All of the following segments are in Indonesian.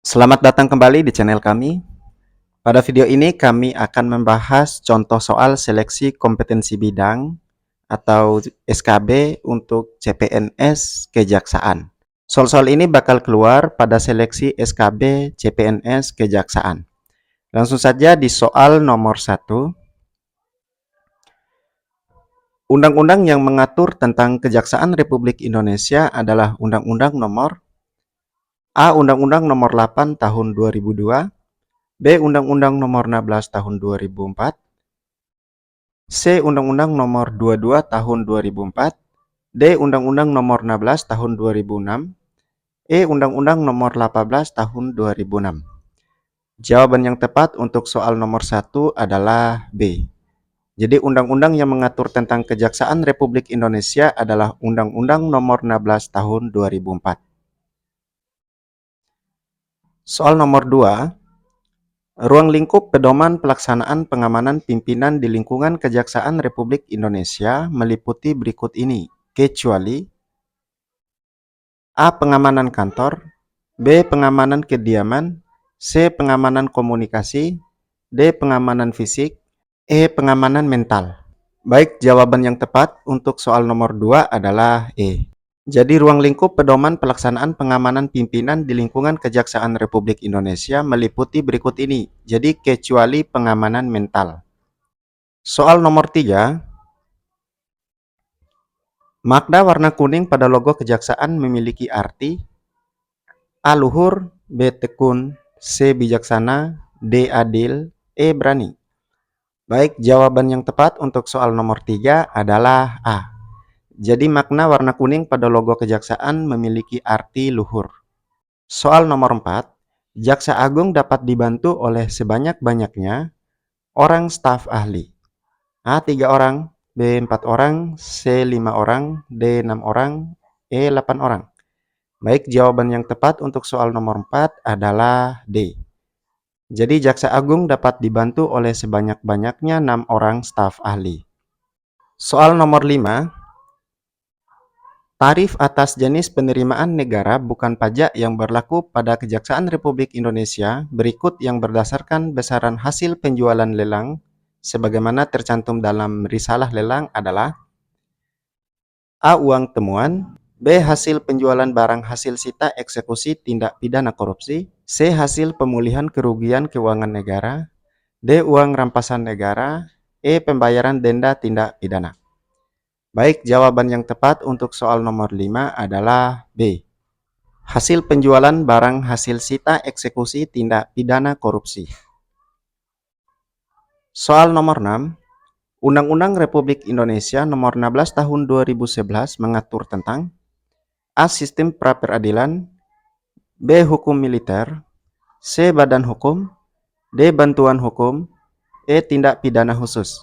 Selamat datang kembali di channel kami. Pada video ini kami akan membahas contoh soal seleksi kompetensi bidang atau SKB untuk CPNS Kejaksaan. Soal-soal ini bakal keluar pada seleksi SKB CPNS Kejaksaan. Langsung saja di soal nomor 1. Undang-undang yang mengatur tentang Kejaksaan Republik Indonesia adalah Undang-Undang nomor A. Undang-Undang nomor 8 tahun 2002, B. Undang-Undang nomor 16 tahun 2004, C. Undang-Undang nomor 22 tahun 2004, D. Undang-Undang nomor 16 tahun 2006, E. Undang-Undang nomor 18 tahun 2006. Jawaban yang tepat untuk soal nomor 1 adalah B. Jadi undang-undang yang mengatur tentang Kejaksaan Republik Indonesia adalah Undang-Undang nomor 16 tahun 2004. Soal nomor 2. Ruang lingkup pedoman pelaksanaan pengamanan pimpinan di lingkungan Kejaksaan Republik Indonesia meliputi berikut ini, kecuali A. Pengamanan kantor, B. Pengamanan kediaman, C. Pengamanan komunikasi, D. Pengamanan fisik, E. Pengamanan mental. Baik, jawaban yang tepat untuk soal nomor 2 adalah E. Jadi ruang lingkup pedoman pelaksanaan pengamanan pimpinan di lingkungan Kejaksaan Republik Indonesia meliputi berikut ini. Jadi kecuali pengamanan mental. Soal nomor 3. Makna warna kuning pada logo Kejaksaan memiliki arti A. Luhur, B. Tekun, C. Bijaksana, D. Adil, E. Berani. Baik, jawaban yang tepat untuk soal nomor 3 adalah A. Jadi makna warna kuning pada logo Kejaksaan memiliki arti luhur. Soal nomor 4. Jaksa Agung dapat dibantu oleh sebanyak-banyaknya orang staf ahli. A. 3 orang, B. 4 orang, C. 5 orang, D. 6 orang, E. 8 orang. Baik, jawaban yang tepat untuk soal nomor 4 adalah D. Jadi Jaksa Agung dapat dibantu oleh sebanyak-banyaknya 6 orang staf ahli. Soal nomor 5. Tarif atas jenis penerimaan negara bukan pajak yang berlaku pada Kejaksaan Republik Indonesia berikut yang berdasarkan besaran hasil penjualan lelang sebagaimana tercantum dalam risalah lelang adalah A. Uang temuan, B. Hasil penjualan barang hasil sita eksekusi tindak pidana korupsi, C. Hasil pemulihan kerugian keuangan negara, D. Uang rampasan negara, E. Pembayaran denda tindak pidana. Baik, jawaban yang tepat untuk soal nomor 5 adalah B. Hasil penjualan barang hasil sita eksekusi tindak pidana korupsi. Soal nomor 6. Undang-Undang Republik Indonesia nomor 16 tahun 2011 mengatur tentang A. Sistem pra-peradilan, B. Hukum militer, C. Badan hukum, D. Bantuan hukum, E. Tindak pidana khusus.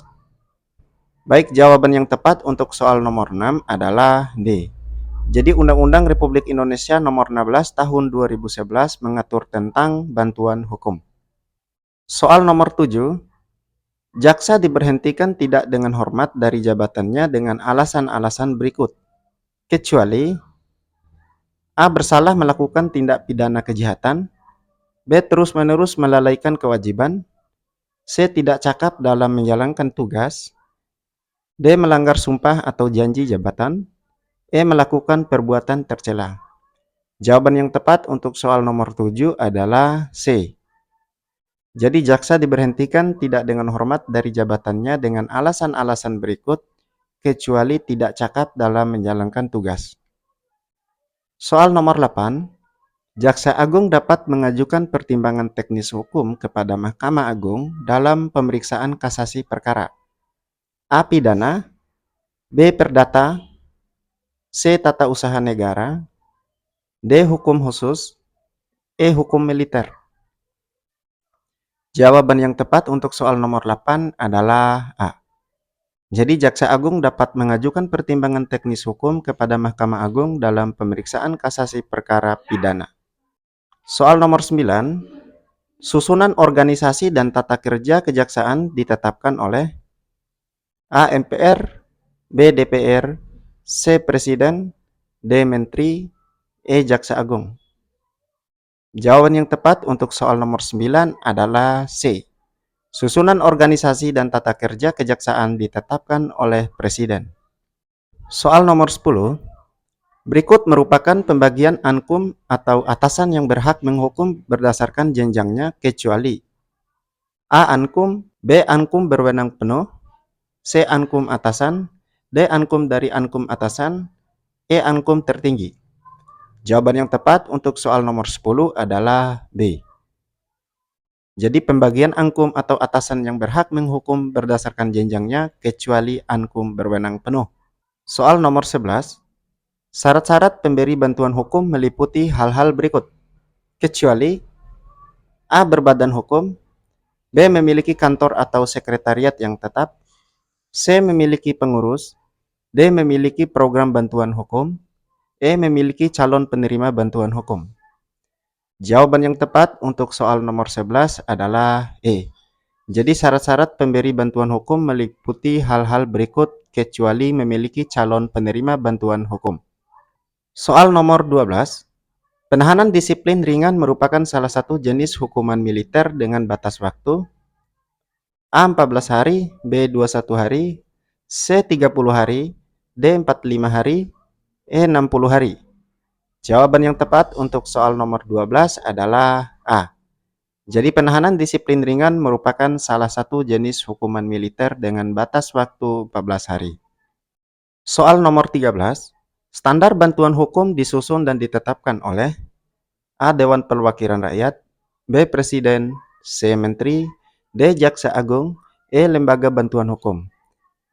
Baik, jawaban yang tepat untuk soal nomor 6 adalah D. Jadi Undang-Undang Republik Indonesia nomor 16 tahun 2011 mengatur tentang bantuan hukum. Soal nomor 7. Jaksa diberhentikan tidak dengan hormat dari jabatannya dengan alasan-alasan berikut. Kecuali A. Bersalah melakukan tindak pidana kejahatan, B. Terus-menerus melalaikan kewajiban, C. Tidak cakap dalam menjalankan tugas, D. Melanggar sumpah atau janji jabatan, E. Melakukan perbuatan tercela. Jawaban yang tepat untuk soal nomor 7 adalah C. Jadi jaksa diberhentikan tidak dengan hormat dari jabatannya dengan alasan-alasan berikut, kecuali tidak cakap dalam menjalankan tugas. Soal nomor 8. Jaksa Agung dapat mengajukan pertimbangan teknis hukum kepada Mahkamah Agung dalam pemeriksaan kasasi perkara A. Pidana, B. Perdata, C. Tata usaha negara, D. Hukum khusus, E. Hukum militer. Jawaban yang tepat untuk soal nomor 8 adalah A. Jadi Jaksa Agung dapat mengajukan pertimbangan teknis hukum kepada Mahkamah Agung dalam pemeriksaan kasasi perkara pidana. Soal nomor 9. Susunan organisasi dan tata kerja kejaksaan ditetapkan oleh A. MPR, B. DPR, C. Presiden, D. Menteri, E. Jaksa Agung. Jawaban yang tepat untuk soal nomor 9 adalah C. Susunan organisasi dan tata kerja kejaksaan ditetapkan oleh Presiden. Soal nomor 10. Berikut merupakan pembagian ankum atau atasan yang berhak menghukum berdasarkan jenjangnya kecuali A. Ankum, B. Ankum berwenang penuh, C. Ankum atasan, D. Ankum dari ankum atasan, E. Ankum tertinggi. Jawaban yang tepat untuk soal nomor 10 adalah B. Jadi pembagian ankum atau atasan yang berhak menghukum berdasarkan jenjangnya kecuali ankum berwenang penuh. Soal nomor 11. Syarat-syarat pemberi bantuan hukum meliputi hal-hal berikut. Kecuali A. Berbadan hukum, B. Memiliki kantor atau sekretariat yang tetap, C. Memiliki pengurus, D. Memiliki program bantuan hukum, E. Memiliki calon penerima bantuan hukum. Jawaban yang tepat untuk soal nomor 11 adalah E. Jadi syarat-syarat pemberi bantuan hukum meliputi hal-hal berikut kecuali memiliki calon penerima bantuan hukum. Soal nomor 12. Penahanan disiplin ringan merupakan salah satu jenis hukuman militer dengan batas waktu A. 14 hari, B. 21 hari, C. 30 hari, D. 45 hari, E. 60 hari. Jawaban yang tepat untuk soal nomor 12 adalah A. Jadi penahanan disiplin ringan merupakan salah satu jenis hukuman militer dengan batas waktu 14 hari. Soal nomor 13. Standar bantuan hukum disusun dan ditetapkan oleh A. Dewan Perwakilan Rakyat, B. Presiden, C. Menteri, D. Jaksa Agung, E. Lembaga Bantuan Hukum.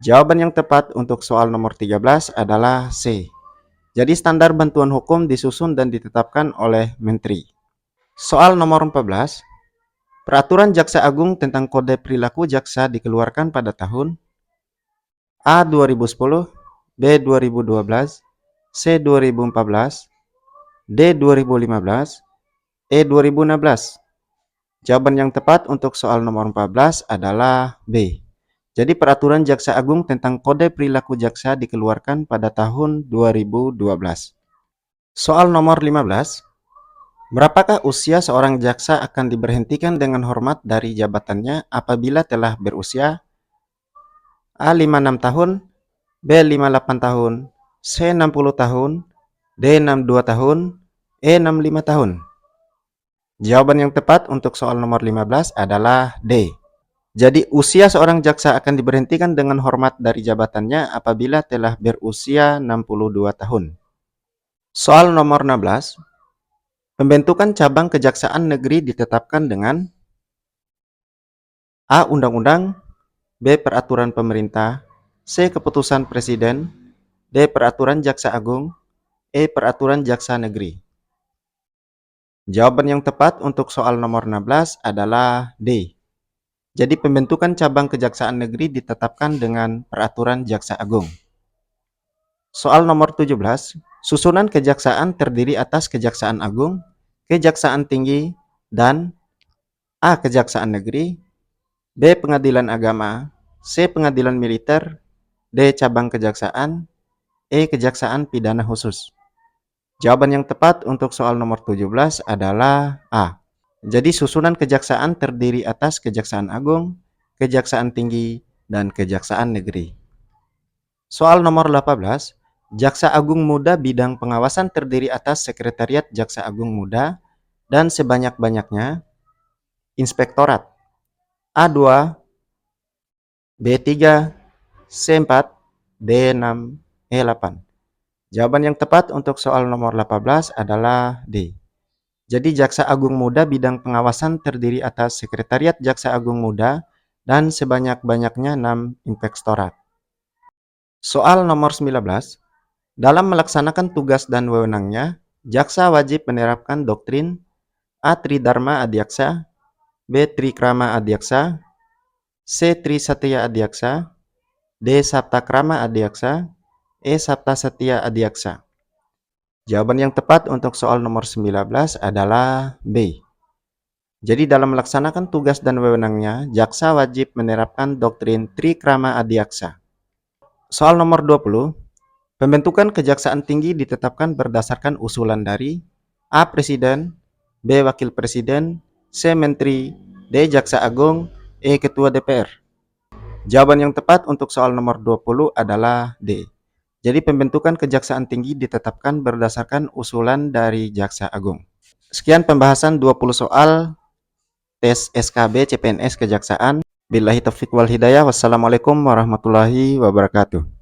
Jawaban yang tepat untuk soal nomor 13 adalah C. Jadi standar bantuan hukum disusun dan ditetapkan oleh Menteri. Soal nomor 14. Peraturan Jaksa Agung tentang Kode Perilaku Jaksa dikeluarkan pada tahun A. 2010, B. 2012, C. 2014, D. 2015, E. 2016. Jawaban yang tepat untuk soal nomor 14 adalah B. Jadi peraturan Jaksa Agung tentang Kode Perilaku Jaksa dikeluarkan pada tahun 2012. Soal nomor 15. Berapakah usia seorang jaksa akan diberhentikan dengan hormat dari jabatannya apabila telah berusia A. 56 tahun, B. 58 tahun, C. 60 tahun, D. 62 tahun, E. 65 tahun. Jawaban yang tepat untuk soal nomor 15 adalah D. Jadi usia seorang jaksa akan diberhentikan dengan hormat dari jabatannya apabila telah berusia 62 tahun. Soal nomor 16. Pembentukan cabang kejaksaan negeri ditetapkan dengan A. Undang-undang, B. Peraturan pemerintah, C. Keputusan presiden, D. Peraturan jaksa agung, E. Peraturan jaksa negeri. Jawaban yang tepat untuk soal nomor 16 adalah D. Jadi pembentukan cabang kejaksaan negeri ditetapkan dengan peraturan jaksa agung. Soal nomor 17. Susunan kejaksaan terdiri atas Kejaksaan Agung, Kejaksaan Tinggi, dan A. Kejaksaan Negeri, B. Pengadilan Agama, C. Pengadilan Militer, D. Cabang Kejaksaan, E. Kejaksaan Pidana Khusus. Jawaban yang tepat untuk soal nomor 17 adalah A. Jadi susunan kejaksaan terdiri atas Kejaksaan Agung, Kejaksaan Tinggi, dan Kejaksaan Negeri. Soal nomor 18. Jaksa Agung Muda bidang pengawasan terdiri atas Sekretariat Jaksa Agung Muda dan sebanyak-banyaknya Inspektorat A2, B3, C4, D6, E8. Jawaban yang tepat untuk soal nomor 18 adalah D. Jadi Jaksa Agung Muda bidang pengawasan terdiri atas Sekretariat Jaksa Agung Muda dan sebanyak-banyaknya 6 inspektorat. Soal nomor 19. Dalam melaksanakan tugas dan wewenangnya, jaksa wajib menerapkan doktrin A. Tridharma Adiaksa, B. Trikrama Adiaksa, C. Trisatya Adiaksa, D. Saptakrama Adiaksa, E. Sapta Satya Adiaksa. Jawaban yang tepat untuk soal nomor 19 adalah B. Jadi dalam melaksanakan tugas dan wewenangnya, jaksa wajib menerapkan doktrin Trikrama Adiaksa. Soal nomor 20. Pembentukan Kejaksaan Tinggi ditetapkan berdasarkan usulan dari A. Presiden, B. Wakil Presiden, C. Menteri, D. Jaksa Agung, E. Ketua DPR. Jawaban yang tepat untuk soal nomor 20 adalah D. Jadi pembentukan Kejaksaan Tinggi ditetapkan berdasarkan usulan dari Jaksa Agung. Sekian pembahasan 20 soal tes SKB CPNS Kejaksaan. Billahi taufiq wal hidayah. Wassalamualaikum warahmatullahi wabarakatuh.